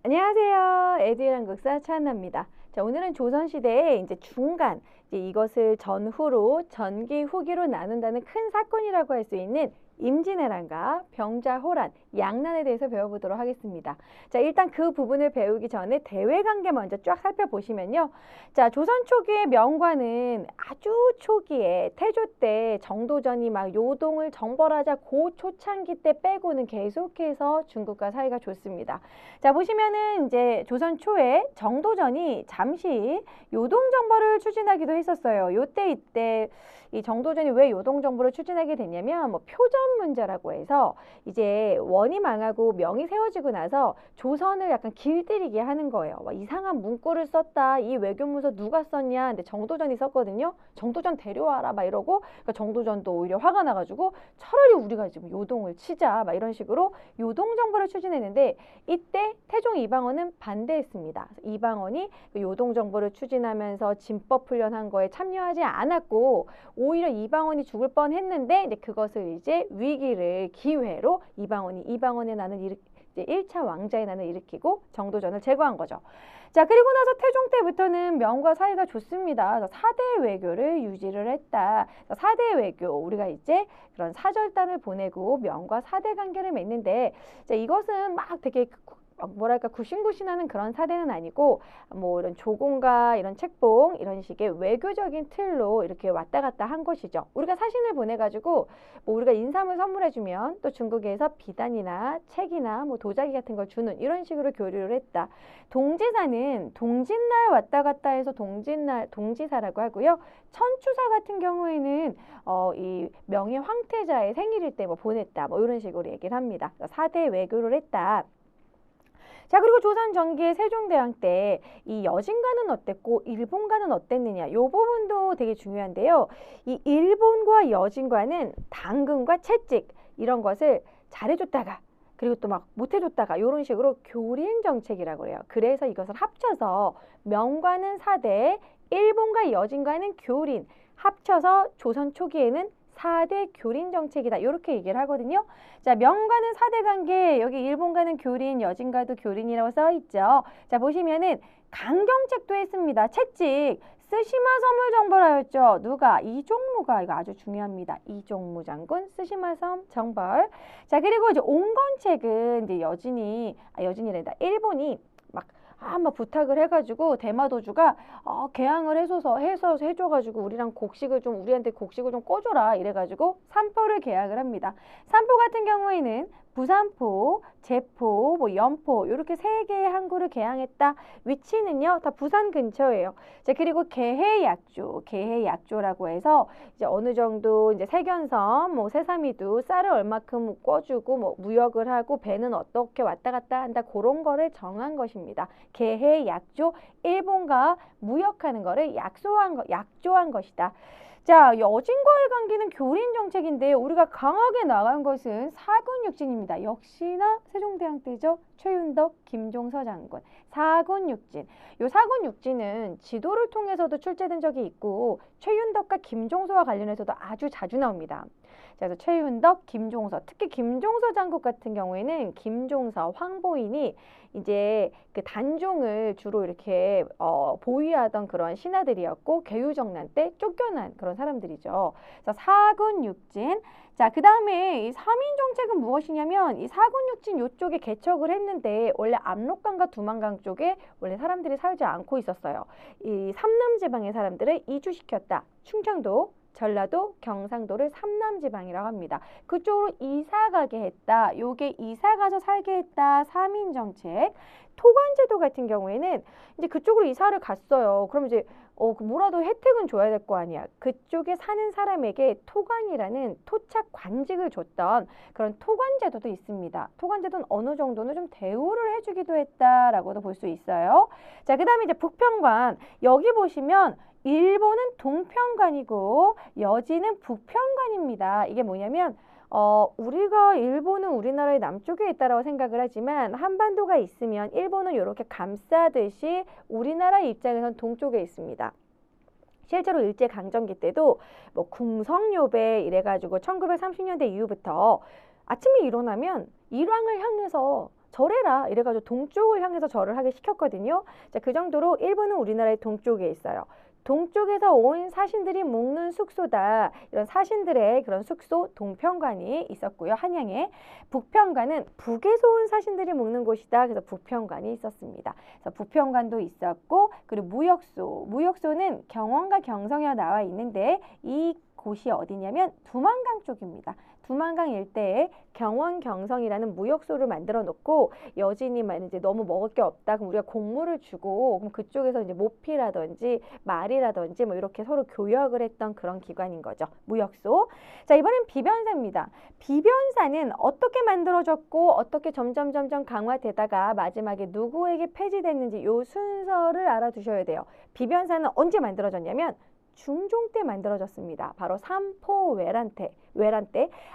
안녕하세요. 에듀일 한국사 차한나입니다. 자, 오늘은 조선시대의 이제 중간, 이것을 전후로, 전기, 후기로 나눈다는 큰 사건이라고 할 수 있는 임진왜란과 병자호란, 양난에 대해서 배워보도록 하겠습니다. 자, 일단 그 부분을 배우기 전에 대외관계 먼저 쫙 살펴보시면요. 자, 조선 초기의 명관은 아주 초기에 태조 때 정도전이 막 요동을 정벌하자 고 초창기 때 빼고는 계속해서 중국과 사이가 좋습니다. 자, 보시면은 이제 조선 초에 정도전이 잠시 요동정벌을 추진하기도 했었어요. 요때 이때 이 정도전이 왜 요동정벌을 추진하게 됐냐면 뭐 표전 문제라고 해서 이제 원이 망하고 명이 세워지고 나서 조선을 약간 길들이게 하는 거예요. 막 이상한 문구를 썼다. 이 외교문서 누가 썼냐? 근데 정도전이 썼거든요. 정도전 데려와라 막 이러고 그러니까 정도전도 오히려 화가 나가지고 차라리 우리가 지금 요동을 치자 막 이런 식으로 요동정벌을 추진했는데 이때 태종 이방원은 반대했습니다. 이방원이 요동정벌을 추진하면서 진법 훈련한 거에 참여하지 않았고 오히려 이방원이 죽을 뻔했는데 이제 그것을 이제 위기를 기회로 이방원의 난을 이제 1차 왕자의 난을 일으키고 정도전을 제거한 거죠. 자, 그리고 나서 태종 때부터는 명과 사이가 좋습니다. 4대 외교를 유지를 했다. 4대 외교, 우리가 이제 그런 사절단을 보내고 명과 4대 관계를 맺는데, 자, 이것은 막 되게 뭐랄까 구신구신하는 그런 사대는 아니고 뭐 이런 조공과 이런 책봉 이런 식의 외교적인 틀로 이렇게 왔다 갔다 한 것이죠. 우리가 사신을 보내가지고 뭐 우리가 인삼을 선물해주면 또 중국에서 비단이나 책이나 뭐 도자기 같은 걸 주는 이런 식으로 교류를 했다. 동지사는 동짓날 왔다 갔다 해서 동지사라고 하고요. 천추사 같은 경우에는 이 명의 황태자의 생일일 때 뭐 보냈다 뭐 이런 식으로 얘기를 합니다. 4대 외교를 했다. 자, 그리고 조선 전기의 세종대왕 때 이 여진과는 어땠고 일본과는 어땠느냐 이 부분도 되게 중요한데요. 이 일본과 여진과는 당근과 채찍 이런 것을 잘해줬다가 그리고 또 막 못해줬다가 이런 식으로 교린 정책이라고 그래요. 그래서 이것을 합쳐서 명과는 4대, 일본과 여진과는 교린, 합쳐서 조선 초기에는 4대 교린 정책이다. 이렇게 얘기를 하거든요. 자, 명과는 4대 관계, 여기 일본과는 교린, 여진과도 교린이라고 써 있죠. 자, 보시면은 강경책도 했습니다. 채찍, 스시마 섬을 정벌하였죠. 누가? 이종무가, 이거 아주 중요합니다. 이종무 장군, 스시마 섬 정벌. 자, 그리고 이제 온건책은 이제 여진이란다. 일본이 막 부탁을 해가지고 대마도주가 개항을 해서 해줘가지고 우리한테 곡식을 좀 꺼줘라 이래가지고 삼포를 계약을 합니다. 삼포 같은 경우에는 부산포, 제포, 뭐 연포 이렇게 세 개의 항구를 개항했다. 위치는요 다 부산 근처예요. 자, 그리고 계해약조라고 해서 이제 어느 정도 이제 세견섬, 뭐 새삼이도 쌀을 얼마큼 꿔주고 뭐 무역을 하고 배는 어떻게 왔다 갔다 한다 그런 거를 정한 것입니다. 계해약조, 일본과 무역하는 거를 약조한 것이다. 자, 여진과의 관계는 교린 정책인데 우리가 강하게 나간 것은 사군육진입니다. 역시나 세종대왕 때죠. 최윤덕, 김종서 장군. 사군육진. 요 사군육진은 지도를 통해서도 출제된 적이 있고 최윤덕과 김종서와 관련해서도 아주 자주 나옵니다. 자, 그래서 최윤덕, 김종서, 특히 김종서 장군 같은 경우에는 김종서, 황보인이 이제 그 단종을 주로 이렇게 보위하던 그런 신하들이었고 개유정난 때 쫓겨난 그런 사람들이죠. 그래서 사군육진. 자, 그 다음에 이 삼인정책은 무엇이냐면 이 사군육진 요쪽에 개척을 했는데 원래 압록강과 두만강 쪽에 원래 사람들이 살지 않고 있었어요. 이 삼남지방의 사람들을 이주시켰다. 충청도, 전라도, 경상도를 삼남지방이라고 합니다. 그쪽으로 이사가게 했다. 요게 이사가서 살게 했다. 삼인정책. 토관제도 같은 경우에는 이제 그쪽으로 이사를 갔어요. 그럼 이제 뭐라도 혜택은 줘야 될 거 아니야. 그쪽에 사는 사람에게 토관이라는 토착 관직을 줬던 그런 토관제도도 있습니다. 토관제도는 어느 정도는 좀 대우를 해주기도 했다라고도 볼 수 있어요. 자, 그 다음에 이제 북평관. 여기 보시면 일본은 동평관이고 여진은 북평관입니다. 이게 뭐냐면 우리가 일본은 우리나라의 남쪽에 있다라고 생각을 하지만 한반도가 있으면 일본은 이렇게 감싸듯이 우리나라의 입장에선 동쪽에 있습니다. 실제로 일제강점기 때도 뭐 궁성요배 이래가지고 1930년대 이후부터 아침에 일어나면 일왕을 향해서 절해라 이래가지고 동쪽을 향해서 절을 하게 시켰거든요. 자, 그 정도로 일본은 우리나라의 동쪽에 있어요. 동쪽에서 온 사신들이 묵는 숙소다. 이런 사신들의 그런 숙소 동평관이 있었고요. 한양에. 북평관은 북에서 온 사신들이 묵는 곳이다. 그래서 북평관이 있었습니다. 그래서 북평관도 있었고, 그리고 무역소. 무역소는 경원과 경성이라 나와 있는데 이 곳이 어디냐면 두만강 쪽입니다. 두만강 일대에 경원, 경성이라는 무역소를 만들어 놓고 여진이 이제 너무 먹을 게 없다. 그럼 우리가 곡물을 주고 그럼 그쪽에서 이제 모피라든지 말이라든지 뭐 이렇게 서로 교역을 했던 그런 기관인 거죠. 무역소. 자, 이번엔 비변사입니다. 비변사는 어떻게 만들어졌고 어떻게 점점 강화되다가 마지막에 누구에게 폐지됐는지 요 순서를 알아두셔야 돼요. 비변사는 언제 만들어졌냐면 중종 때 만들어졌습니다. 바로 삼포외란 때.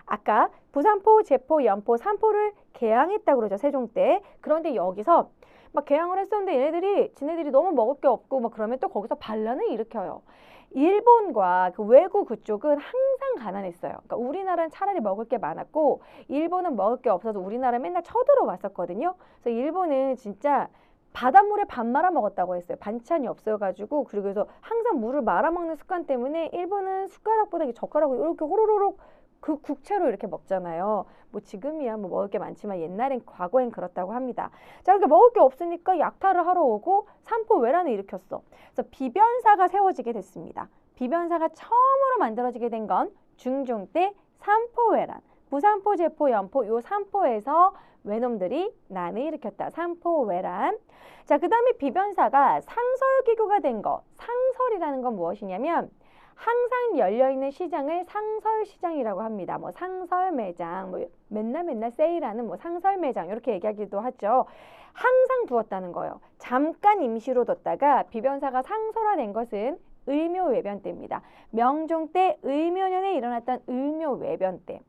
아까 부산포, 제포, 연포, 삼포를 개항했다고 그러죠. 세종 때. 그런데 여기서 막 개항을 했었는데 지네들이 너무 먹을 게 없고 막 그러면 또 거기서 반란을 일으켜요. 일본과 그 외구 그쪽은 항상 가난했어요. 그러니까 우리나라는 차라리 먹을 게 많았고 일본은 먹을 게 없어서 우리나라 맨날 쳐들어왔었거든요. 그래서 일본은 진짜 바닷물에 밥 말아 먹었다고 했어요. 반찬이 없어가지고. 그리고 그래서 항상 물을 말아 먹는 습관 때문에 일본은 숟가락보다 젓가락으로 이렇게 호로로록 그 국채로 이렇게 먹잖아요. 뭐 지금이야 뭐 먹을 게 많지만 과거엔 그렇다고 합니다. 자, 이렇게 먹을 게 없으니까 약탈을 하러 오고 삼포외란을 일으켰어. 그래서 비변사가 세워지게 됐습니다. 비변사가 처음으로 만들어지게 된 건 중종 때 삼포외란. 부산포, 제포, 연포 요 삼포에서 외놈들이 난을 일으켰다. 삼포외란. 자, 그 다음에 비변사가 상설기구가 된 거. 상설이라는 건 무엇이냐면 항상 열려있는 시장을 상설시장이라고 합니다. 뭐 상설매장, 뭐 맨날 세일하는 뭐 상설매장 이렇게 얘기하기도 하죠. 항상 두었다는 거예요. 잠깐 임시로 뒀다가 비변사가 상설화된 것은 을묘외변 때입니다. 명종 때 을묘년에 일어났던 을묘외변 때.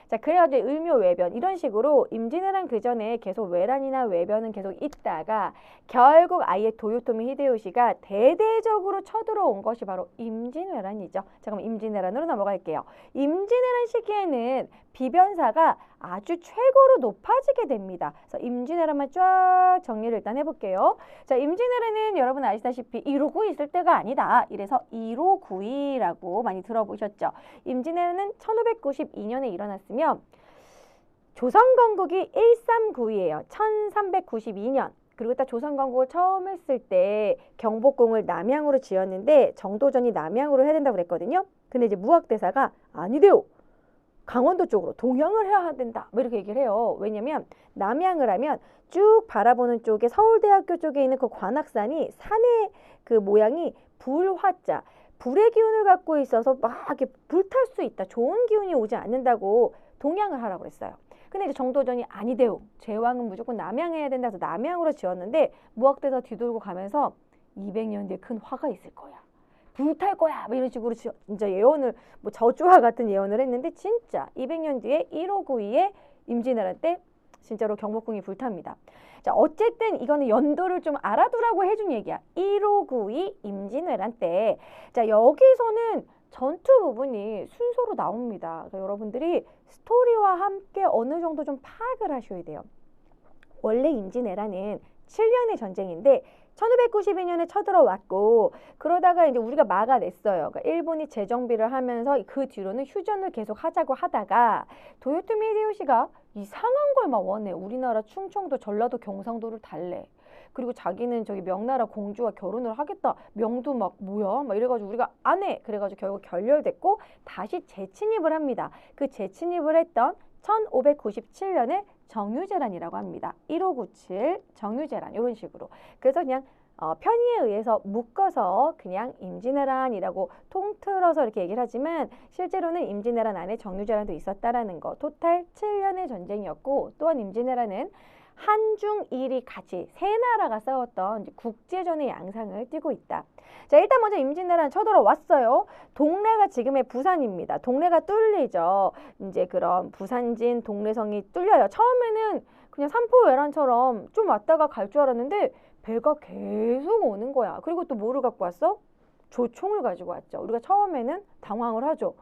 자, 그래가지고 을묘외변 이런 식으로 임진왜란 그 전에 계속 외란이나 외변은 계속 있다가 결국 아예 도요토미 히데요시가 대대적으로 쳐들어온 것이 바로 임진왜란이죠. 자, 그럼 임진왜란으로 넘어갈게요. 임진왜란 시기에는 비변사가 아주 최고로 높아지게 됩니다. 그래서 임진왜란만 쫙 정리를 일단 해볼게요. 자, 임진왜란은 여러분 아시다시피 159 있을 때가 아니다. 이래서 1592라고 많이 들어보셨죠. 임진왜란은 1592년에 일어났으며 조선건국이 1392예요. 1392년. 그리고 딱 조선건국을 처음 했을 때 경복궁을 남양으로 지었는데 정도전이 남양으로 해야 된다고 그랬거든요. 근데 이제 무학대사가 아니래요. 강원도 쪽으로 동양을 해야 된다. 뭐 이렇게 얘기를 해요. 왜냐면 남양을 하면 쭉 바라보는 쪽에 서울대학교 쪽에 있는 그 관악산이 산의 그 모양이 불화자. 불의 기운을 갖고 있어서 막 이렇게 불탈 수 있다. 좋은 기운이 오지 않는다고 동양을 하라고 했어요. 근데 이제 정도전이 아니대요. 제왕은 무조건 남양해야 된다 해서 남양으로 지었는데 무학대사 뒤돌고 가면서 200년 뒤에 큰 화가 있을 거야. 불탈 거야. 뭐 이런 식으로 진짜 예언을 뭐 저주와 같은 예언을 했는데 진짜 200년 뒤에 1592에 임진왜란 때 진짜로 경복궁이 불탑니다. 자, 어쨌든 이거는 연도를 좀 알아두라고 해준 얘기야. 1592 임진왜란 때. 자, 여기서는 전투 부분이 순서로 나옵니다. 그래서 여러분들이 스토리와 함께 어느 정도 좀 파악을 하셔야 돼요. 원래 임진왜란은 7년의 전쟁인데 1592년에 쳐들어왔고 그러다가 이제 우리가 막아냈어요. 그러니까 일본이 재정비를 하면서 그 뒤로는 휴전을 계속 하자고 하다가 도요토미 히데요시가 이상한 걸 막 원해. 우리나라 충청도, 전라도, 경상도를 달래. 그리고 자기는 저기 명나라 공주와 결혼을 하겠다. 명도 막 뭐야? 막 이래가지고 우리가 안 해. 그래가지고 결국 결렬됐고 다시 재침입을 합니다. 그 재침입을 했던 1597년에 정유재란이라고 합니다. 1597 정유재란 이런 식으로. 그래서 그냥 편의에 의해서 묶어서 그냥 임진왜란이라고 통틀어서 이렇게 얘기를 하지만 실제로는 임진왜란 안에 정유재란도 있었다라는 거. 토탈 7년의 전쟁이었고 또한 임진왜란은 한중일이 같이 세 나라가 싸웠던 국제전의 양상을 띠고 있다. 자, 일단 먼저 임진왜란 쳐들어왔어요. 동래가 지금의 부산입니다. 동래가 뚫리죠. 이제 그런 부산진 동래성이 뚫려요. 처음에는 그냥 삼포외란처럼 좀 왔다가 갈 줄 알았는데 배가 계속 오는 거야. 그리고 또 뭐를 갖고 왔어? 조총을 가지고 왔죠. 우리가 처음에는 당황을 하죠.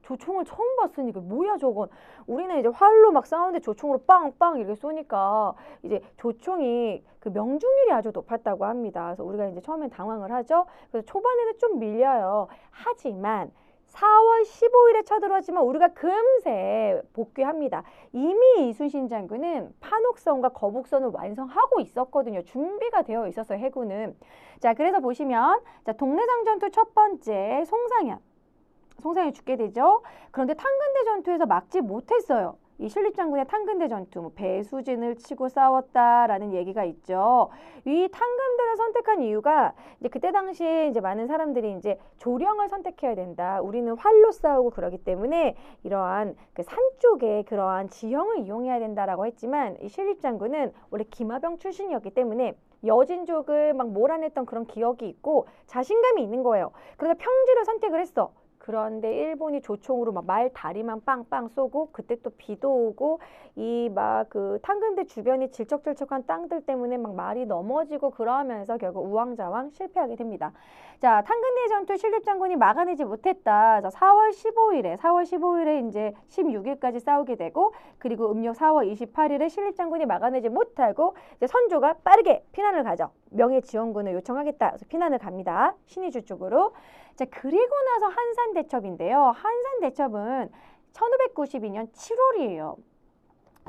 조총을 처음 봤으니까 뭐야 저건. 우리는 이제 활로 막 싸우는데 조총으로 빵빵 이렇게 쏘니까 이제 조총이 그 명중률이 아주 높았다고 합니다. 그래서 우리가 이제 처음엔 당황을 하죠. 그래서 초반에는 좀 밀려요. 하지만 4월 15일에 쳐들어왔지만 우리가 금세 복귀합니다. 이미 이순신 장군은 판옥선과 거북선을 완성하고 있었거든요. 준비가 되어 있어서 해군은. 자, 그래서 보시면 자, 동래상 전투 첫 번째 송상현이 죽게 되죠. 그런데 탄근대 전투에서 막지 못했어요. 이 신립장군의 탄근대 전투, 뭐 배수진을 치고 싸웠다라는 얘기가 있죠. 이 탄근대를 선택한 이유가 이제 그때 당시에 이제 많은 사람들이 이제 조령을 선택해야 된다. 우리는 활로 싸우고 그러기 때문에 이러한 그 산 쪽에 그러한 지형을 이용해야 된다라고 했지만 이 신립장군은 원래 기마병 출신이었기 때문에 여진족을 막 몰아냈던 그런 기억이 있고 자신감이 있는 거예요. 그래서 평지를 선택을 했어. 그런데 일본이 조총으로 막 말 다리만 빵빵 쏘고 그때 또 비도 오고 이 막 그 탄근대 주변이 질척질척한 땅들 때문에 막 말이 넘어지고 그러면서 결국 우왕좌왕 실패하게 됩니다. 자, 탄근대 전투 신립장군이 막아내지 못했다. 자, 4월 15일에 이제 16일까지 싸우게 되고 그리고 음력 4월 28일에 신립장군이 막아내지 못하고 이제 선조가 빠르게 피난을 가죠. 명예지원군을 요청하겠다. 그래서 피난을 갑니다. 신의주 쪽으로. 자, 그리고 나서 한산대첩인데요. 한산대첩은 1592년 7월이에요.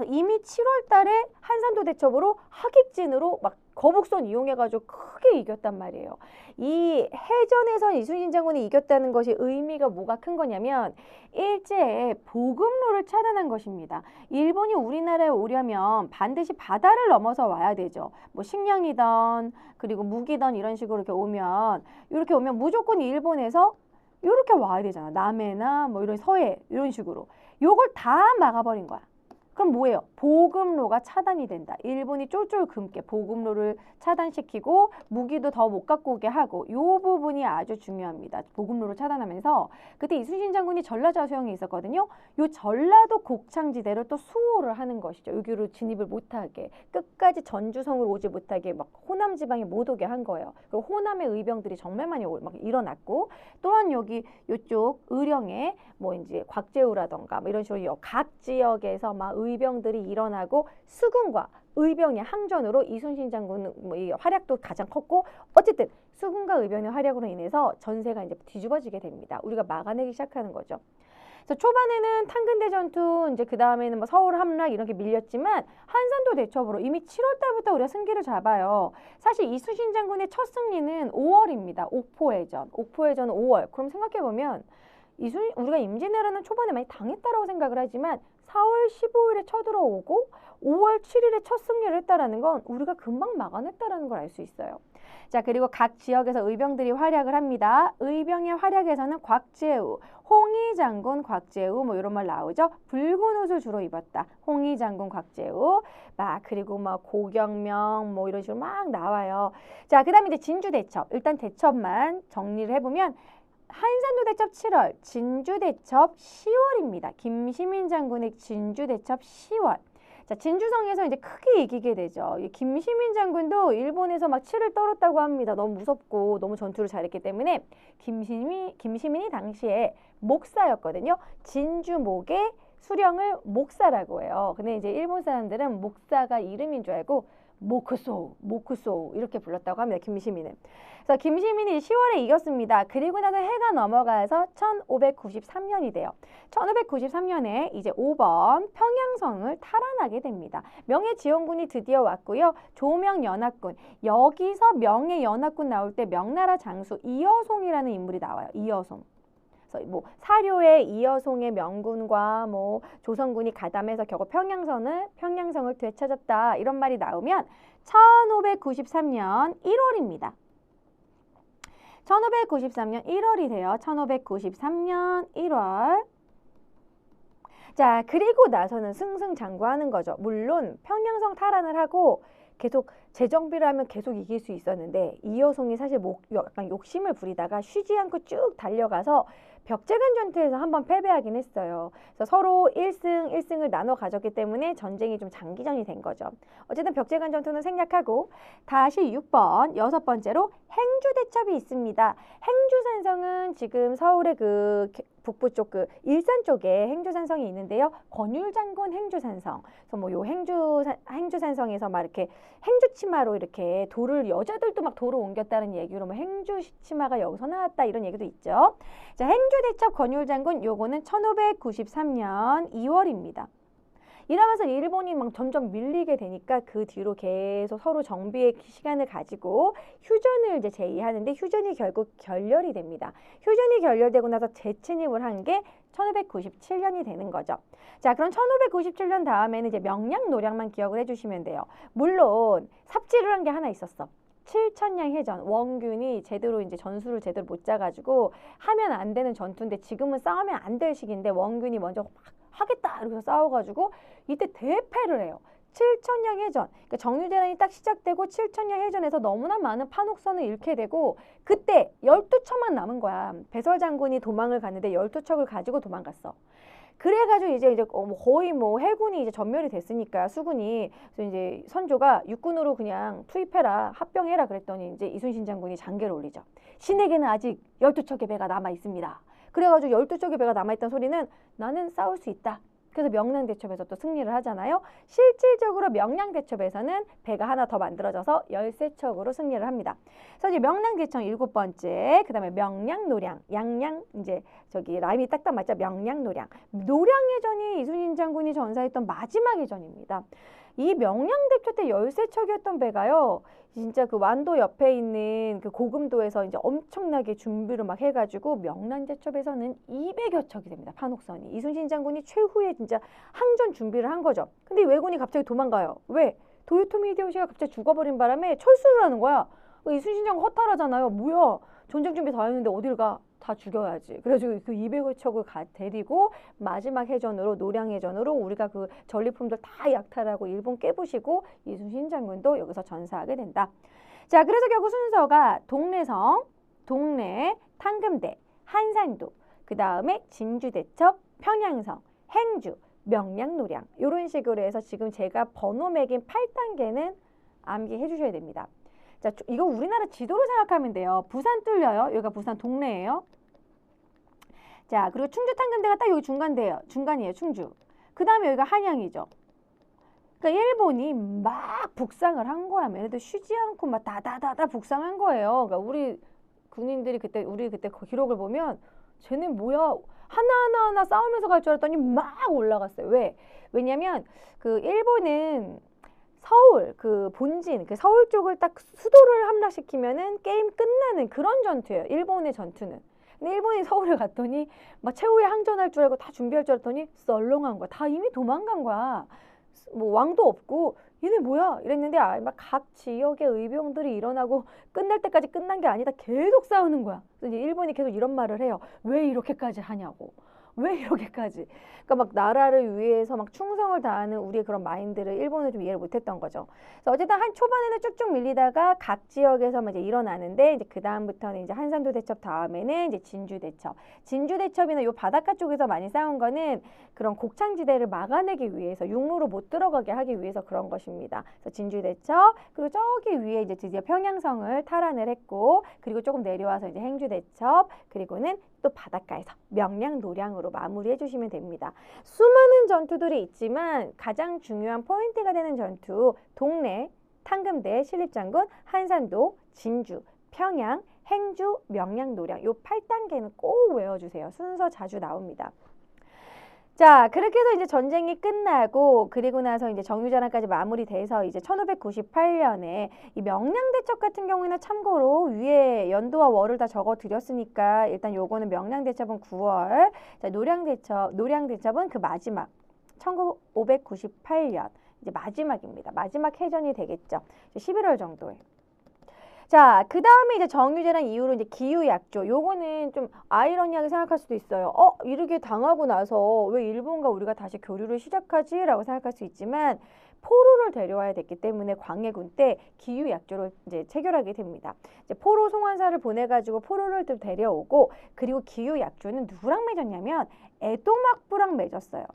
이미 7월 달에 한산도 대첩으로 하객진으로 막 거북선 이용해가지고 크게 이겼단 말이에요. 이 해전에서 이순신 장군이 이겼다는 것이 의미가 뭐가 큰 거냐면 일제에 보급로를 차단한 것입니다. 일본이 우리나라에 오려면 반드시 바다를 넘어서 와야 되죠. 뭐 식량이던 그리고 무기던 이런 식으로 이렇게 오면 무조건 일본에서 이렇게 와야 되잖아. 남해나 뭐 이런 서해 이런 식으로. 요걸 다 막아버린 거야. 그럼 뭐예요? 보급로가 차단이 된다. 일본이 쫄쫄 굶게 보급로를 차단시키고 무기도 더 못 갖고 오게 하고 이 부분이 아주 중요합니다. 보급로를 차단하면서 그때 이순신 장군이 전라자수영이 있었거든요. 이 전라도 곡창지대를 또 수호를 하는 것이죠. 여기로 진입을 못하게 끝까지 전주성으로 오지 못하게 막 호남 지방에 못 오게 한 거예요. 그리고 호남의 의병들이 정말 많이 막 일어났고 또한 여기 이쪽 의령에 뭐 이제 곽재우라던가 뭐 이런 식으로 각 지역에서 막 의병들이 일어나고 수군과 의병의 항전으로 이순신 장군 뭐 이 활약도 가장 컸고 어쨌든 수군과 의병의 활약으로 인해서 전세가 이제 뒤집어지게 됩니다. 우리가 막아내기 시작하는 거죠. 그래서 초반에는 탄근대 전투 이제 그 다음에는 뭐 서울 함락 이렇게 밀렸지만 한산도 대첩으로 이미 7월 달부터 우리가 승기를 잡아요. 사실 이순신 장군의 첫 승리는 5월입니다. 옥포해전 5월. 그럼 생각해 보면 우리가 임진왜란은 초반에 많이 당했다라고 생각을 하지만 4월 15일에 쳐들어오고 5월 7일에 첫 승리를 했다라는 건 우리가 금방 막아냈다라는 걸 알 수 있어요. 자, 그리고 각 지역에서 의병들이 활약을 합니다. 의병의 활약에서는 곽재우, 홍의장군 곽재우 뭐 이런 말 나오죠. 붉은 옷을 주로 입었다. 홍의장군 곽재우. 막 그리고 막 고경명 뭐 이런 식으로 막 나와요. 자, 그다음에 이제 진주대첩. 일단 대첩만 정리를 해보면 한산도 대첩 7월, 진주 대첩 10월입니다. 김시민 장군의 진주 대첩 10월. 자, 진주성에서 이제 크게 이기게 되죠. 김시민 장군도 일본에서 막 치를 떨었다고 합니다. 너무 무섭고 너무 전투를 잘했기 때문에 김시민이 당시에 목사였거든요. 진주목의 수령을 목사라고 해요. 근데 이제 일본 사람들은 목사가 이름인 줄 알고 모쿠소 이렇게 불렀다고 합니다. 김시민은. 그래서 김시민이 10월에 이겼습니다. 그리고 나서 해가 넘어가서 1593년이 돼요. 1593년에 이제 5번 평양성을 탈환하게 됩니다. 명예지원군이 드디어 왔고요. 조명연합군. 여기서 명예연합군 나올 때 명나라 장수 이여송이라는 인물이 나와요. 이여송. 뭐 사료의 이여송의 명군과 뭐 조선군이 가담해서 결국 평양성을 되찾았다 이런 말이 나오면 1593년 1월입니다. 1593년 1월이 돼요. 1593년 1월. 자, 그리고 나서는 승승장구하는 거죠. 물론 평양성 탈환을 하고 계속 재정비를 하면 계속 이길 수 있었는데 이여송이 사실 약간 욕심을 부리다가 쉬지 않고 쭉 달려가서 벽제간 전투에서 한번 패배하긴 했어요. 그래서 서로 1승을 나눠 가졌기 때문에 전쟁이 좀 장기전이 된 거죠. 어쨌든 벽제간 전투는 생략하고 다시 6번, 여섯 번째로 행주대첩이 있습니다. 행주산성은 지금 서울의 그 북부 쪽 그 일산 쪽에 행주산성이 있는데요. 권율장군 행주산성. 그래서 뭐 요 행주산성에서 막 이렇게 행주치마로 이렇게 돌을 여자들도 막 돌을 옮겼다는 얘기로 뭐 행주치마가 여기서 나왔다 이런 얘기도 있죠. 자, 행주대첩 권율장군 요거는 1593년 2월입니다. 이러면서 일본이 막 점점 밀리게 되니까 그 뒤로 계속 서로 정비의 시간을 가지고 휴전을 이제 제의하는데 휴전이 결국 결렬이 됩니다. 휴전이 결렬되고 나서 재침입을 한 게 1597년이 되는 거죠. 자, 그럼 1597년 다음에는 이제 명량노량만 기억을 해주시면 돼요. 물론 삽질을 한 게 하나 있었어. 칠천량 해전. 원균이 제대로 이제 전술을 제대로 못 짜가지고 하면 안 되는 전투인데 지금은 싸우면 안 될 시기인데 원균이 먼저 막 하겠다 이러면서 싸워가지고 이때 대패를 해요. 칠천량 해전. 그러니까 정유재란이 딱 시작되고 칠천량 해전에서 너무나 많은 판옥선을 잃게 되고 그때 12척만 남은 거야. 배설 장군이 도망을 갔는데 12척을 가지고 도망갔어. 그래가지고 이제 거의 뭐 해군이 이제 전멸이 됐으니까 수군이 그래서 이제 선조가 육군으로 그냥 투입해라 합병해라 그랬더니 이제 이순신 장군이 장계를 올리죠. 신에게는 아직 12척의 배가 남아 있습니다. 그래가지고 12척의 배가 남아있던 소리는 나는 싸울 수 있다. 그래서 명량대첩에서 또 승리를 하잖아요. 실질적으로 명량대첩에서는 배가 하나 더 만들어져서 13척으로 승리를 합니다. 그래서 이제 명량대첩 7번째, 그 다음에 명량노량, 양양, 이제 저기 라임이 딱딱 맞죠? 명량노량. 노량해전이 이순신 장군이 전사했던 마지막 해전입니다. 이 명량대첩 때 13척이었던 배가요. 진짜 그 완도 옆에 있는 그 고금도에서 이제 엄청나게 준비를 막 해가지고 명량대첩에서는 200여 척이 됩니다. 판옥선이. 이순신 장군이 최후의 진짜 항전 준비를 한 거죠. 근데 왜군이 갑자기 도망가요. 왜? 도요토미 히데요시가 갑자기 죽어버린 바람에 철수를 하는 거야. 이순신 장군 허탈하잖아요. 뭐야? 전쟁 준비 다 했는데 어딜 가? 다 죽여야지. 그래가지고 그 200여 척을 데리고 마지막 해전으로 노량해전으로 우리가 그 전리품들 다 약탈하고 일본 깨부시고 이순신 장군도 여기서 전사하게 된다. 자, 그래서 결국 순서가 동래성, 동래, 탕금대, 한산도, 그 다음에 진주대첩, 평양성, 행주, 명량노량 이런 식으로 해서 지금 제가 번호 매긴 8단계는 암기해 주셔야 됩니다. 자, 이거 우리나라 지도로 생각하면 돼요. 부산 뚫려요. 여기가 부산 동래예요. 자, 그리고 충주 탕금대가 딱 여기 중간이에요. 충주. 그 다음에 여기가 한양이죠. 그러니까 일본이 막 북상을 한 거야. 얘네들 쉬지 않고 막 다다다다 북상한 거예요. 그러니까 우리 군인들이 우리 그때 기록을 보면 쟤네 뭐야 하나하나 싸우면서 갈 줄 알았더니 막 올라갔어요. 왜? 왜냐면 그 일본은 서울 그 본진 그 서울 쪽을 딱 수도를 함락시키면은 게임 끝나는 그런 전투예요. 일본의 전투는. 근데 일본이 서울에 갔더니 막 최후의 항전할 줄 알고 다 준비할 줄 알았더니 썰렁한 거야. 다 이미 도망간 거야. 뭐 왕도 없고 얘네 뭐야 이랬는데 막 각 지역의 의병들이 일어나고 끝날 때까지 끝난 게 아니다. 계속 싸우는 거야. 그래서 이제 일본이 계속 이런 말을 해요. 왜 이렇게까지 하냐고. 왜 이렇게까지? 그러니까 막 나라를 위해서 막 충성을 다하는 우리의 그런 마인드를 일본은 좀 이해를 못했던 거죠. 그래서 어쨌든 한 초반에는 쭉쭉 밀리다가 각 지역에서만 이제 일어나는데 이제 그 다음부터는 이제 한산도 대첩 다음에는 이제 진주 대첩. 진주 대첩이나 요 바닷가 쪽에서 많이 싸운 거는 그런 곡창지대를 막아내기 위해서 육로로 못 들어가게 하기 위해서 그런 것입니다. 그래서 진주 대첩 그리고 저기 위에 이제 드디어 평양성을 탈환을 했고 그리고 조금 내려와서 이제 행주 대첩 그리고는 또 바닷가에서 명량 노량으로 마무리해 주시면 됩니다. 수많은 전투들이 있지만 가장 중요한 포인트가 되는 전투 동래, 탕금대, 신립장군, 한산도, 진주, 평양, 행주, 명량 노량 요 8단계는 꼭 외워주세요. 순서 자주 나옵니다. 자, 그렇게 해서 이제 전쟁이 끝나고 그리고 나서 이제 정유전환까지 마무리돼서 이제 1598년에 이 명량대첩 같은 경우에는 참고로 위에 연도와 월을 다 적어 드렸으니까 일단 요거는 명량대첩은 9월, 자, 노량대첩은 그 마지막 1598년 이제 마지막입니다. 마지막 해전이 되겠죠. 11월 정도에. 자, 그 다음에 이제 정유재란 이후로 이제 기후약조. 요거는 좀 아이러니하게 생각할 수도 있어요. 이렇게 당하고 나서 왜 일본과 우리가 다시 교류를 시작하지? 라고 생각할 수 있지만 포로를 데려와야 됐기 때문에 광해군 때 기후약조를 이제 체결하게 됩니다. 이제 포로 송환사를 보내가지고 포로를 또 데려오고 그리고 기후약조는 누구랑 맺었냐면 에도막부랑 맺었어요.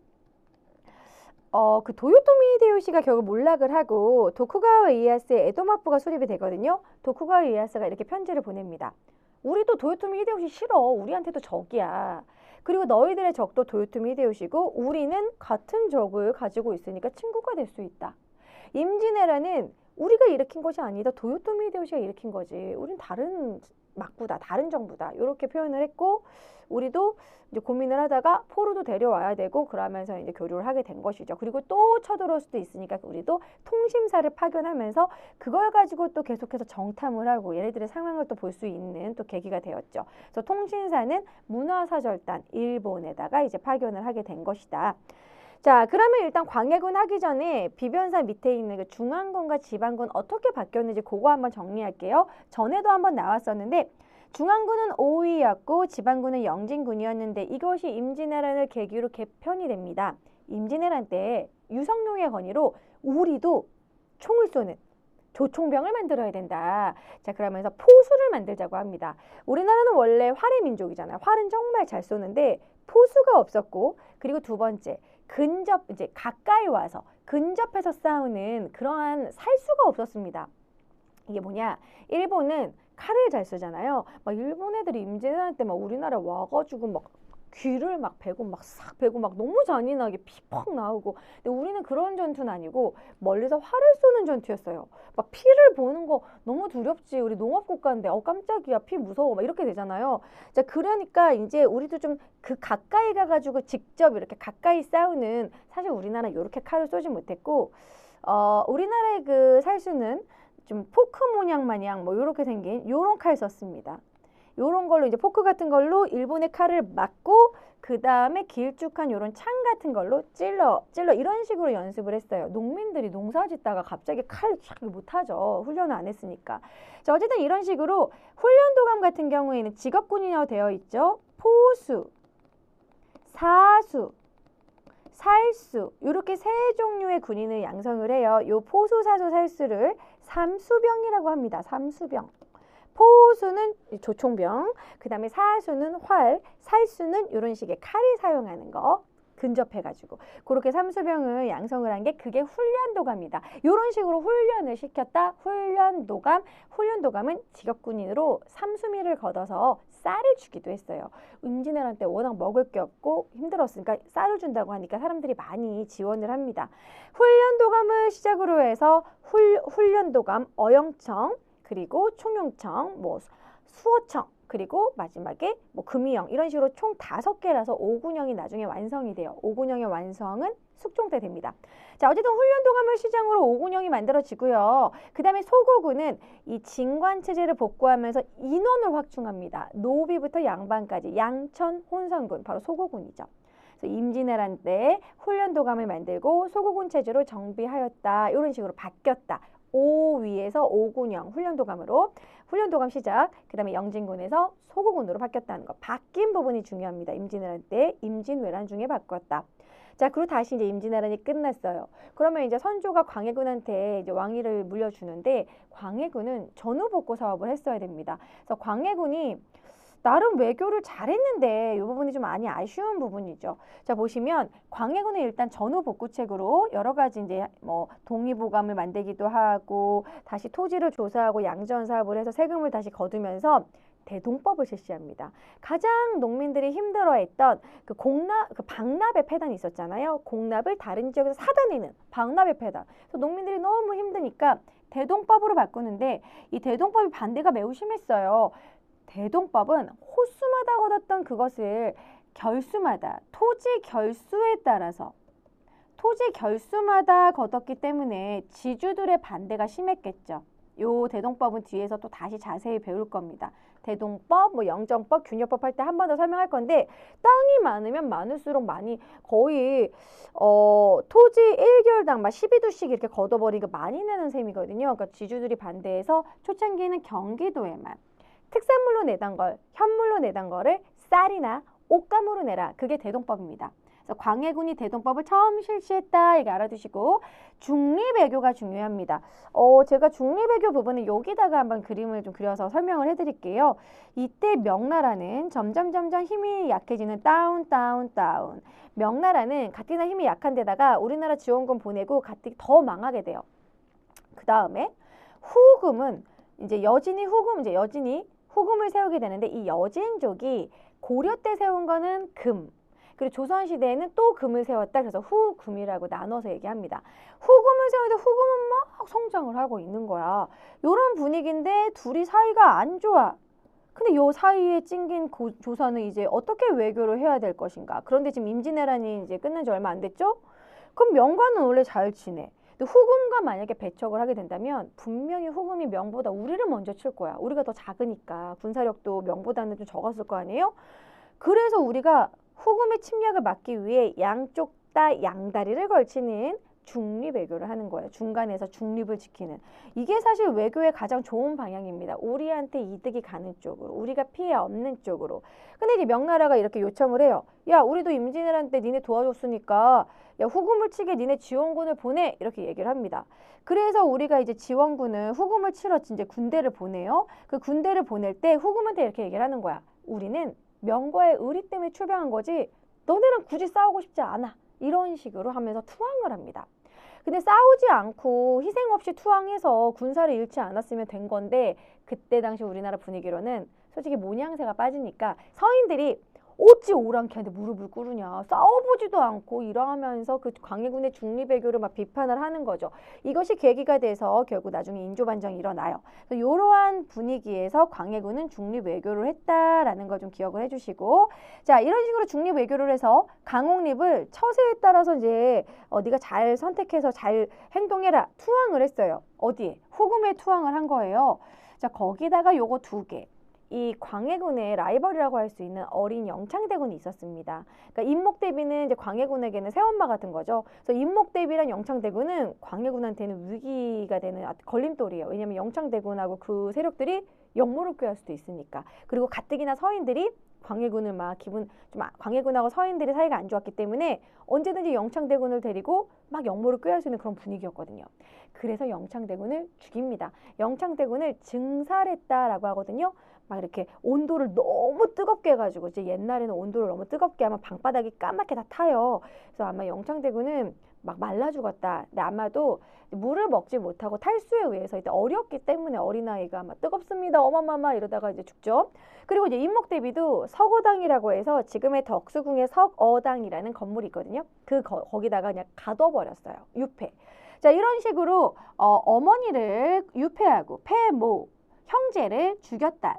그 도요토미 히데요시가 결국 몰락을 하고 도쿠가와 이에야스의 에도막부가 수립이 되거든요. 도쿠가와 이에야스가 이렇게 편지를 보냅니다. 우리도 도요토미 히데요시 싫어. 우리한테도 적이야. 그리고 너희들의 적도 도요토미 히데요시고 우리는 같은 적을 가지고 있으니까 친구가 될 수 있다. 임진왜란은 우리가 일으킨 것이 아니다. 도요토미 히데요시가 일으킨 거지. 우린 다른 막부다. 다른 정부다. 이렇게 표현을 했고 우리도 이제 고민을 하다가 포로도 데려와야 되고 그러면서 이제 교류를 하게 된 것이죠. 그리고 또 쳐들어올 수도 있으니까 우리도 통심사를 파견하면서 그걸 가지고 또 계속해서 정탐을 하고 얘네들의 상황을 또 볼 수 있는 또 계기가 되었죠. 그래서 통신사는 문화사절단 일본에다가 이제 파견을 하게 된 것이다. 자, 그러면 일단 광해군 하기 전에 비변사 밑에 있는 그 중앙군과 지방군 어떻게 바뀌었는지 그거 한번 정리할게요. 전에도 한번 나왔었는데 중앙군은 오위였고 지방군은 영진군이었는데 이것이 임진왜란을 계기로 개편이 됩니다. 임진왜란 때 유성룡의 건의로 우리도 총을 쏘는 조총병을 만들어야 된다. 자, 그러면서 포수를 만들자고 합니다. 우리나라는 원래 활의 민족이잖아요. 활은 정말 잘 쏘는데 포수가 없었고 그리고 두 번째 이제 가까이 와서 근접해서 싸우는 그러한 살수가 없었습니다. 이게 뭐냐? 일본은 칼을 잘 쓰잖아요. 막 일본 애들이 임진왜란 때 막 우리나라 와가지고 막 귀를 막 베고 막 싹 베고 막 너무 잔인하게 피 퍽 나오고. 근데 우리는 그런 전투는 아니고 멀리서 활을 쏘는 전투였어요. 막 피를 보는 거 너무 두렵지. 우리 농업국가인데 깜짝이야 피 무서워 막 이렇게 되잖아요. 자, 그러니까 이제 우리도 좀 그 가까이 가가지고 직접 이렇게 가까이 싸우는 사실 우리나라 이렇게 칼을 쏘지 못했고 우리나라의 그 살수는 좀 포크 모양 마냥 뭐 이렇게 생긴 요런 칼 썼습니다. 요런 걸로 이제 포크 같은 걸로 일본의 칼을 맞고 그 다음에 길쭉한 요런 창 같은 걸로 찔러 이런 식으로 연습을 했어요. 농민들이 농사 짓다가 갑자기 칼 못하죠. 훈련을 안 했으니까. 자, 어쨌든 이런 식으로 훈련도감 같은 경우에는 직업군이라고 되어 있죠. 포수, 사수, 살수 이렇게 세 종류의 군인을 양성을 해요. 요 포수, 사수, 살수를 삼수병이라고 합니다. 삼수병. 포수는 조총병, 그 다음에 사수는 활, 살수는 이런 식의 칼을 사용하는 거 근접해가지고 그렇게 삼수병을 양성을 한 게 그게 훈련도감이다. 이런 식으로 훈련을 시켰다. 훈련도감은 직업군인으로 삼수미를 걷어서 쌀을 주기도 했어요. 임진왜란 때 워낙 먹을 게 없고 힘들었으니까 쌀을 준다고 하니까 사람들이 많이 지원을 합니다. 훈련도감을 시작으로 해서 훈련도감, 어영청, 그리고 총용청, 뭐 수호청, 그리고 마지막에 뭐 금이영 이런 식으로 총 5개라서 5군형이 나중에 완성이 돼요. 5군형의 완성은 숙종 때 됩니다. 자, 어쨌든 훈련도감을 시장으로 5군형이 만들어지고요. 그 다음에 소고군은 이 진관체제를 복구하면서 인원을 확충합니다. 노비부터 양반까지 양천 혼성군, 바로 소고군이죠. 그래서 임진왜란 때 훈련도감을 만들고 소고군 체제로 정비하였다. 이런 식으로 바뀌었다. 5위에서 5군형 훈련도감으로 훈련도감 시작, 그 다음에 영진군에서 소고군으로 바뀌었다는 거. 바뀐 부분이 중요합니다. 임진왜란 때 임진왜란 중에 바꿨다. 자, 그리고 다시 이제 임진왜란이 끝났어요. 그러면 이제 선조가 광해군한테 이제 왕위를 물려주는데 광해군은 전후복구 사업을 했어야 됩니다. 그래서 광해군이 나름 외교를 잘했는데 이 부분이 좀 많이 아쉬운 부분이죠. 자, 보시면 광해군은 일단 전후복구책으로 여러 가지 이제 뭐 동의보감을 만들기도 하고 다시 토지를 조사하고 양전 사업을 해서 세금을 다시 거두면서 대동법을 실시합니다. 가장 농민들이 힘들어했던 그 박납의 폐단이 있었잖아요. 공납을 다른 지역에서 사다 내는 박납의 폐단. 그래서 농민들이 너무 힘드니까 대동법으로 바꾸는데 이 대동법의 반대가 매우 심했어요. 대동법은 호수마다 얻었던 그것을 결수마다 토지 결수마다 거뒀기 때문에 지주들의 반대가 심했겠죠. 요 대동법은 뒤에서 또 다시 자세히 배울 겁니다. 대동법, 뭐 영정법, 균여법 할 때 한 번 더 설명할 건데 땅이 많으면 많을수록 많이 거의 토지 1개월당 막 12두씩 이렇게 걷어버리니까 많이 내는 셈이거든요. 그러니까 지주들이 반대해서 초창기에는 경기도에만 특산물로 내던 걸, 현물로 내던 거를 쌀이나 옷감으로 내라. 그게 대동법입니다. 그래서 광해군이 대동법을 처음 실시했다. 이거 알아두시고 중리배교가 중요합니다. 제가 중리배교 부분은 여기다가 한번 그림을 좀 그려서 설명을 해드릴게요. 이때 명나라는 점점 힘이 약해지는 다운. 명나라는 가뜩이나 힘이 약한 데다가 우리나라 지원군 보내고 가뜩 더 망하게 돼요. 그 다음에 후금은 이제 여진이 후금을 세우게 되는데 이 여진족이 고려 때 세운 거는 금. 그리고 조선시대에는 또 금을 세웠다. 그래서 후금이라고 나눠서 얘기합니다. 후금을 세우는데 후금은 막 성장을 하고 있는 거야. 요런 분위기인데 둘이 사이가 안 좋아. 근데 요 사이에 찡긴 조선은 이제 어떻게 외교를 해야 될 것인가. 그런데 지금 임진왜란이 이제 끝난 지 얼마 안 됐죠? 그럼 명과는 원래 잘 지내. 근데 후금과 만약에 배척을 하게 된다면 분명히 후금이 명보다 우리를 먼저 칠 거야. 우리가 더 작으니까 군사력도 명보다는 좀 적었을 거 아니에요? 그래서 우리가 후금의 침략을 막기 위해 양쪽 다 양다리를 걸치는 중립외교를 하는 거예요. 중간에서 중립을 지키는. 이게 사실 외교의 가장 좋은 방향입니다. 우리한테 이득이 가는 쪽으로, 우리가 피해 없는 쪽으로. 근데 이제 명나라가 이렇게 요청을 해요. 야, 우리도 임진왜란 때 니네 도와줬으니까 야, 후금을 치게 니네 지원군을 보내. 이렇게 얘기를 합니다. 그래서 우리가 이제 지원군을 후금을 치러 이제 군대를 보내요. 그 군대를 보낼 때 후금한테 이렇게 얘기를 하는 거야. 우리는 명과의 의리 때문에 출병한 거지 너네랑 굳이 싸우고 싶지 않아. 이런 식으로 하면서 투항을 합니다. 근데 싸우지 않고 희생 없이 투항해서 군사를 잃지 않았으면 된 건데 그때 당시 우리나라 분위기로는 솔직히 모양새가 빠지니까 서인들이 어찌 오랑캐한테 무릎을 꿇으냐, 싸워보지도 않고 이러면서 그 광해군의 중립외교를 막 비판을 하는 거죠. 이것이 계기가 돼서 결국 나중에 인조반정이 일어나요. 이러한 분위기에서 광해군은 중립외교를 했다라는 걸 좀 기억을 해주시고, 자, 이런 식으로 중립외교를 해서 강홍립을 처세에 따라서 이제 네가 잘 선택해서 잘 행동해라 투항을 했어요. 어디에? 후금에 투항을 한 거예요. 자, 거기다가 요거 두 개. 이 광해군의 라이벌이라고 할 수 있는 어린 영창대군이 있었습니다. 그러니까 임목대비는 이제 광해군에게는 새엄마 같은 거죠. 그래서 임목대비랑 영창대군은 광해군한테는 위기가 되는 걸림돌이에요. 왜냐하면 영창대군하고 그 세력들이 역모를 꾀할 수도 있으니까. 그리고 가뜩이나 서인들이 광해군을 막 광해군하고 서인들이 사이가 안 좋았기 때문에 언제든지 영창대군을 데리고 막 역모를 꾀할 수 있는 그런 분위기였거든요. 그래서 영창대군을 죽입니다. 영창대군을 증살했다라고 하거든요. 막 이렇게 온도를 너무 뜨겁게 해가지고 이제 옛날에는 온도를 너무 뜨겁게 하면 방바닥이 까맣게 다 타요. 그래서 아마 영창대군은 막 말라 죽었다. 근데 아마도 물을 먹지 못하고 탈수에 의해서 이때 어렸기 때문에 어린아이가 막 뜨겁습니다. 어마마마 이러다가 이제 죽죠. 그리고 이제 임목대비도 석어당이라고 해서 지금의 덕수궁의 석어당이라는 건물이 있거든요. 거기다가 그냥 가둬버렸어요. 유폐. 자, 이런 식으로 어머니를 유폐하고 폐모 형제를 죽였다.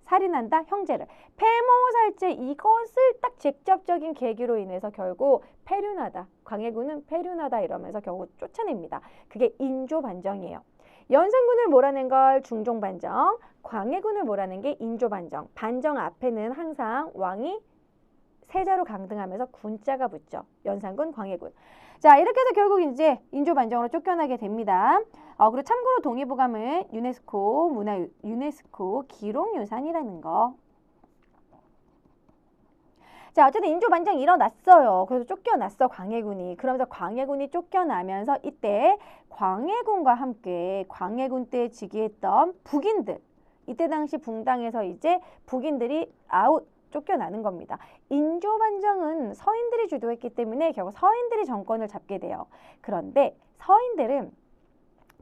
살인한다. 형제를. 폐모살제 이것을 딱 직접적인 계기로 인해서 결국 패륜하다. 광해군은 패륜하다 이러면서 결국 쫓아냅니다. 그게 인조반정이에요. 연산군을 몰아낸 걸 중종반정, 광해군을 몰아낸 게 인조반정. 반정 앞에는 항상 왕이 세자로 강등하면서 군자가 붙죠. 연산군, 광해군. 자, 이렇게 해서 결국 이제 인조반정으로 쫓겨나게 됩니다. 그리고 참고로 동의보감은 유네스코 기록유산이라는 거. 자, 어쨌든 인조반정이 일어났어요. 그래서 쫓겨났어, 광해군이. 그러면서 광해군이 쫓겨나면서 이때 광해군과 함께 광해군 때 즉위했던 북인들, 이때 당시 붕당에서 이제 북인들이 쫓겨나는 겁니다. 인조반정은 서인들이 주도했기 때문에 결국 서인들이 정권을 잡게 돼요. 그런데 서인들은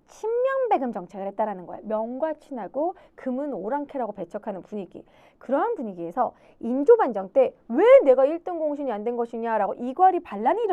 친명배금 정책을 했다라는 거예요. 명과 친하고 금은 오랑캐라고 배척하는 분위기. 그러한 분위기에서 인조반정 때 왜 내가 1등 공신이 안 된 것이냐라고 이괄이 반란이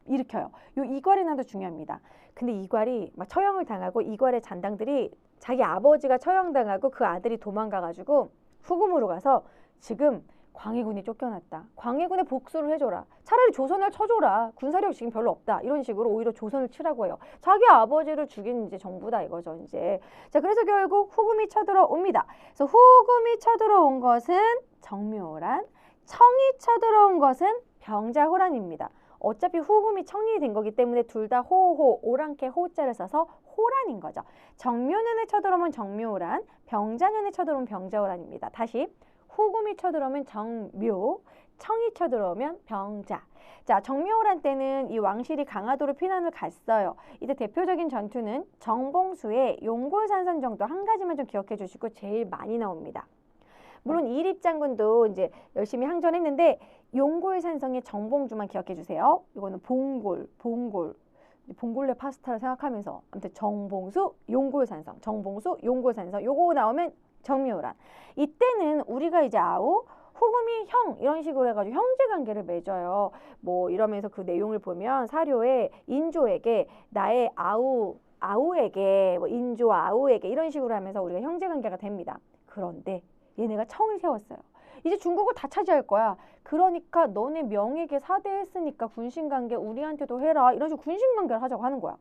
일으켜요. 이 이괄이나도 중요합니다. 근데 이괄이 막 처형을 당하고 이괄의 잔당들이 자기 아버지가 처형당하고 그 아들이 도망가가지고 후금으로 가서 지금 광해군이 쫓겨났다. 광해군에 복수를 해줘라. 차라리 조선을 쳐줘라. 군사력 지금 별로 없다. 이런 식으로 오히려 조선을 치라고 해요. 자기 아버지를 죽인 이제 정부다 이거죠. 이제. 자, 그래서 결국 후금이 쳐들어옵니다. 그래서 후금이 쳐들어온 것은 정묘호란, 청이 쳐들어온 것은 병자호란입니다. 어차피 후금이 청이 된 거기 때문에 둘 다 호호, 오랑캐 호자를 써서 호란인 거죠. 정묘년에 쳐들어오면 정묘호란, 병자년에 쳐들어오면 병자호란입니다. 다시. 후금이 쳐들어오면 정묘, 청이 쳐들어오면 병자. 자, 정묘호란 때는 이 왕실이 강화도로 피난을 갔어요. 이때 대표적인 전투는 정봉수의 용골산선 정도 한 가지만 좀 기억해 주시고 제일 많이 나옵니다. 물론 이립장군도 이제 열심히 항전했는데 용골산성의 정봉주만 기억해 주세요. 이거는 봉골레 파스타를 생각하면서 아무튼 정봉수, 용골산성, 정봉수, 용골산성 요거 나오면 정묘호란. 이때는 우리가 이제 후금이 형 이런 식으로 해가지고 형제 관계를 맺어요. 뭐 이러면서 그 내용을 보면 사료에 인조에게 나의 아우에게 뭐 인조 아우에게 이런 식으로 하면서 우리가 형제 관계가 됩니다. 그런데 얘네가 청을 세웠어요. 이제 중국을 다 차지할 거야. 그러니까 너네 명에게 사대했으니까 군신관계 우리한테도 해라. 이런 식으로 군신관계를 하자고 하는 거야.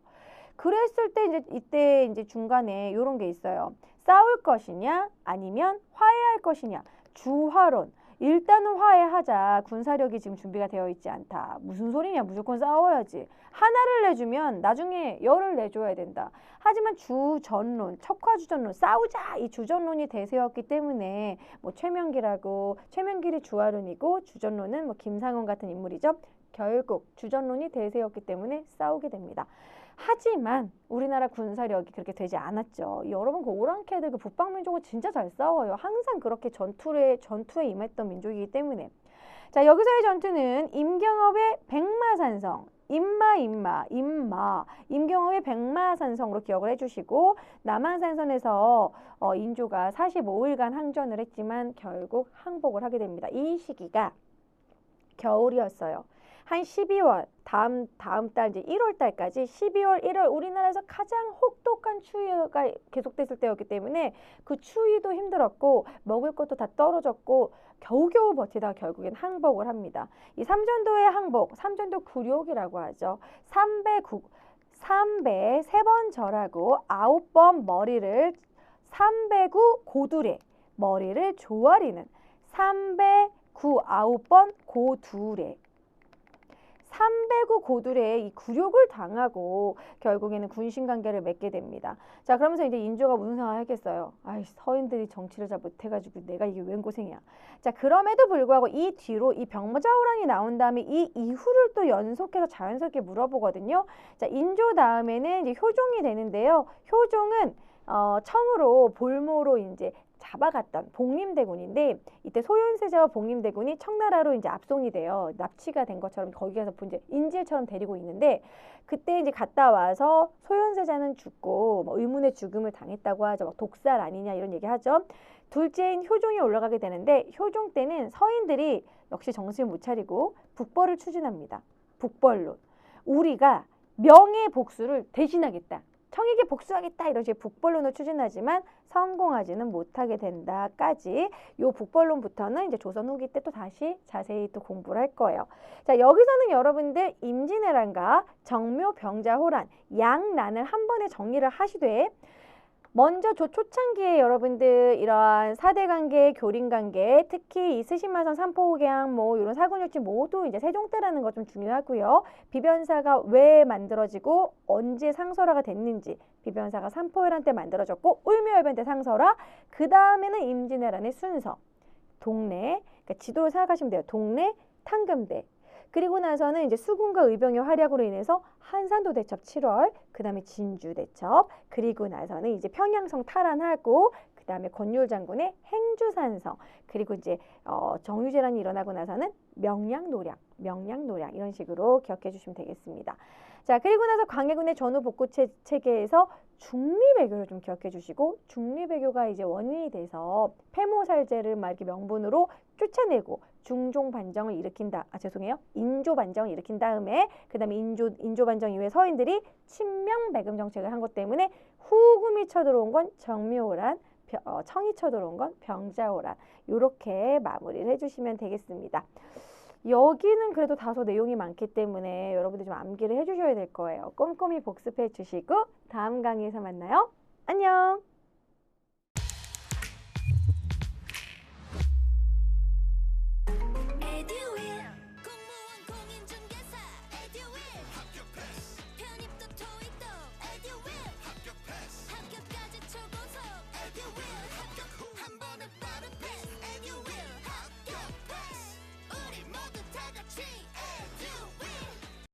그랬을 때 이때 이제 중간에 이런 게 있어요. 싸울 것이냐 아니면 화해할 것이냐. 주화론. 일단은 화해하자. 군사력이 지금 준비가 되어 있지 않다. 무슨 소리냐. 무조건 싸워야지. 하나를 내주면 나중에 열을 내줘야 된다. 하지만 주전론, 척화주전론, 싸우자! 이 주전론이 대세였기 때문에 뭐 최명길이 주화론이고 주전론은 뭐 김상원 같은 인물이죠. 결국 주전론이 대세였기 때문에 싸우게 됩니다. 하지만 우리나라 군사력이 그렇게 되지 않았죠. 여러분 그 오랑캐들 그 북방민족은 진짜 잘 싸워요. 항상 그렇게 전투에 임했던 민족이기 때문에. 자, 여기서의 전투는 임경업의 백마산성, 임경업의 백마산성으로 기억을 해주시고 남한산선에서 인조가 45일간 항전을 했지만 결국 항복을 하게 됩니다. 이 시기가 겨울이었어요. 한 12월 다음 달 이제 1월 달까지 12월 1월 우리나라에서 가장 혹독한 추위가 계속됐을 때였기 때문에 그 추위도 힘들었고 먹을 것도 다 떨어졌고 겨우겨우 버티다가 결국엔 항복을 합니다. 이 삼전도의 항복, 삼전도 굴욕이라고 하죠. 3배 3번 절하고 9번 머리를 3배구 고두레 머리를 조아리는 3배 9번 고두레 3배구 고두레의 이 굴욕을 당하고 결국에는 군신관계를 맺게 됩니다. 자, 그러면서 이제 인조가 무슨 생각을 했겠어요? 아이, 서인들이 정치를 잘 못해가지고 내가 이게 웬 고생이야. 자, 그럼에도 불구하고 이 뒤로 이 병자호란이 나온 다음에 이 이후를 또 연속해서 자연스럽게 물어보거든요. 자, 인조 다음에는 이제 효종이 되는데요. 효종은 청으로 볼모로 이제 잡아갔던 복림대군인데 이때 소현세자와 복림대군이 청나라로 이제 압송이 돼요. 납치가 된 것처럼 거기 가서 이제 인질처럼 데리고 있는데 그때 이제 갔다 와서 소현세자는 죽고 뭐 의문의 죽음을 당했다고 하죠. 막 독살 아니냐 이런 얘기 하죠. 둘째인 효종이 올라가게 되는데 효종 때는 서인들이 역시 정신을 못 차리고 북벌을 추진합니다. 북벌론. 우리가 명예 복수를 대신하겠다. 청에게 복수하겠다 이런 식의 북벌론을 추진하지만 성공하지는 못하게 된다까지 요 북벌론부터는 이제 조선 후기 때 또 다시 자세히 또 공부를 할 거예요. 자, 여기서는 여러분들 임진왜란과 정묘 병자호란 양난을 한 번에 정리를 하시되 먼저 초창기에 여러분들 이러한 사대관계, 교린관계, 특히 이 스신마선, 삼포호갱 뭐 이런 사군일지 모두 이제 세종 때라는 거 좀 중요하고요. 비변사가 왜 만들어지고 언제 상설화가 됐는지, 비변사가 삼포회란 때 만들어졌고 울묘열변 때 상설화, 그 다음에는 임진왜란의 순서, 동래, 그러니까 지도로 생각하시면 돼요. 동래, 탕금대. 그리고 나서는 이제 수군과 의병의 활약으로 인해서 한산도 대첩 7월, 그 다음에 진주 대첩, 그리고 나서는 이제 평양성 탈환하고, 그 다음에 권율 장군의 행주산성, 그리고 이제 정유재란이 일어나고 나서는 명량노량 이런 식으로 기억해 주시면 되겠습니다. 자, 그리고 나서 광해군의 전후 복구 체계에서 중리배교를 좀 기억해 주시고, 중리배교가 이제 원인이 돼서 폐모살제를 막 이렇게 명분으로 쫓아내고 중종 반정을 일으킨다. 인조 반정을 일으킨 다음에 그 다음에 인조 반정 이후에 서인들이 친명배금 정책을 한 것 때문에 후금이 쳐들어온 건 정묘호란, 청이 쳐들어온 건 병자호란. 이렇게 마무리를 해주시면 되겠습니다. 여기는 그래도 다소 내용이 많기 때문에 여러분들 좀 암기를 해주셔야 될 거예요. 꼼꼼히 복습해 주시고 다음 강의에서 만나요. 안녕.